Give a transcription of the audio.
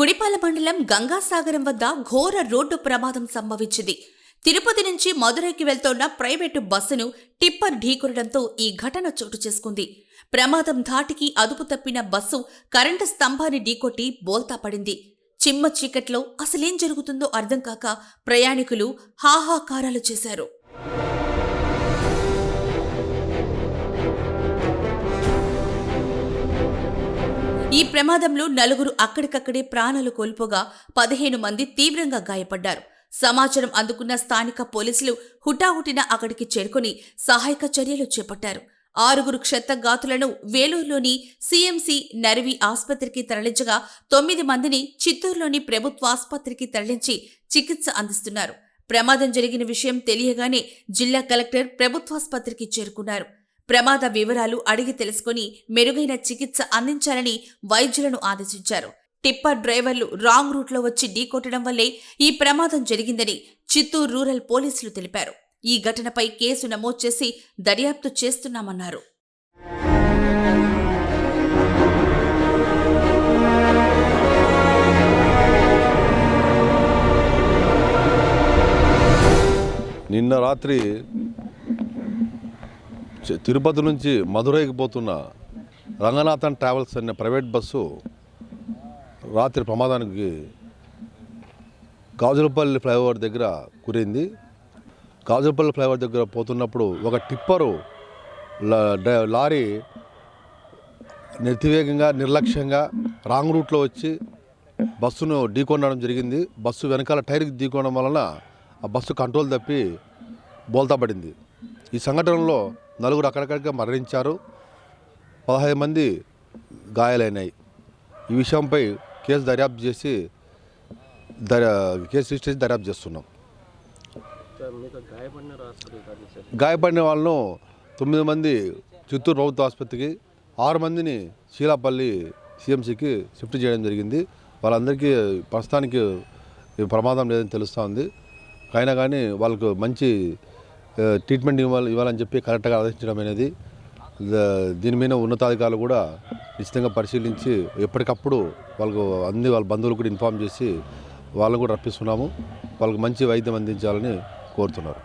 గుడిపాల మండలం గంగాసాగరం వద్ద ఘోర రోడ్డు ప్రమాదం సంభవించింది. తిరుపతి నుంచి మదురైకి వెళ్తోన్న ప్రైవేటు బస్సును టిప్పర్ ఢీకొనడంతో ఈ ఘటన చోటు చేసుకుంది. ప్రమాదం ధాటికి అదుపు తప్పిన బస్సు కరెంటు స్తంభాన్ని ఢీకొట్టి బోల్తా పడింది. చిమ్మ చీకట్లో అసలేం జరుగుతుందో అర్థం కాక ప్రయాణికులు హాహాకారాలు చేశారు. ఈ ప్రమాదంలో 4 అక్కడికక్కడే ప్రాణాలు కోల్పోగా 15 మంది తీవ్రంగా గాయపడ్డారు. సమాచారం అందుకున్న స్థానిక పోలీసులు హుటాహుటిన అక్కడికి చేరుకుని సహాయక చర్యలు చేపట్టారు. 6 క్షతగాతులను వేలూరులోని సీఎంసీ నరివి ఆసుపత్రికి తరలించగా 9 మందిని చిత్తూరులోని ప్రభుత్వ ఆసుపత్రికి తరలించి చికిత్స అందిస్తున్నారు. ప్రమాదం జరిగిన విషయం తెలియగానే జిల్లా కలెక్టర్ ప్రభుత్వాసుపత్రికి చేరుకున్నారు. ప్రమాద వివరాలు అడిగి తెలుసుకుని మెరుగైన చికిత్స అందించాలని వైద్యులను ఆదేశించారు. టిప్పర్ డ్రైవర్లు రాంగ్ రూట్లో వచ్చి ఢీకొట్టడం వల్లే ఈ ప్రమాదం జరిగిందని చిత్తూరు రూరల్ పోలీసులు తెలిపారు. ఈ ఘటనపై కేసు నమోదు చేసి దర్యాప్తు చేస్తున్నామన్నారు. నిన్న రాత్రి తిరుపతి నుంచి మదురైకి పోతున్న రంగనాథన్ ట్రావెల్స్ అనే ప్రైవేట్ బస్సు రాత్రి ప్రమాదానికి గాజులపల్లి ఫ్లైఓవర్ దగ్గర గురైంది. గాజులపల్లి ఫ్లైఓవర్ దగ్గర పోతున్నప్పుడు ఒక టిప్పరు లారీ నెత్తివేగంగా నిర్లక్ష్యంగా రాంగ్ రూట్లో వచ్చి బస్సును ఢీకొనడం జరిగింది. బస్సు వెనకాల టైర్కి ఢీకొనడం వలన ఆ బస్సు కంట్రోల్ తప్పి బోల్తా పడింది. ఈ సంఘటనలో 4 అక్కడికక్కడిగా మరణించారు, 15 మంది గాయాలైనాయి. ఈ విషయంపై కేసు దర్యాప్తు చేసి కేసు రిజిస్టర్ చేసి దర్యాప్తు చేస్తున్నాం. గాయపడిన వాళ్ళను 9 మంది చిత్తూరు ప్రభుత్వ ఆసుపత్రికి, 6 మందిని శీలాపల్లి సీఎంసీకి షిఫ్ట్ చేయడం జరిగింది. వాళ్ళందరికీ ప్రస్తుతానికి ప్రమాదం లేదని తెలుస్తూ ఉంది. అయినా కానీ వాళ్ళకు మంచి ట్రీట్మెంట్ ఇవ్వాలని చెప్పి కరెక్ట్గా ఆదేశించడం అనేది, దీని మీద ఉన్నతాధికారులు కూడా నిశ్చితంగా పరిశీలించి ఎప్పటికప్పుడు వాళ్ళ బంధువులు కూడా ఇన్ఫార్మ్ చేసి వాళ్ళని కూడా రప్పిస్తున్నాము. వాళ్ళకి మంచి వైద్యం అందించాలని కోరుతున్నారు.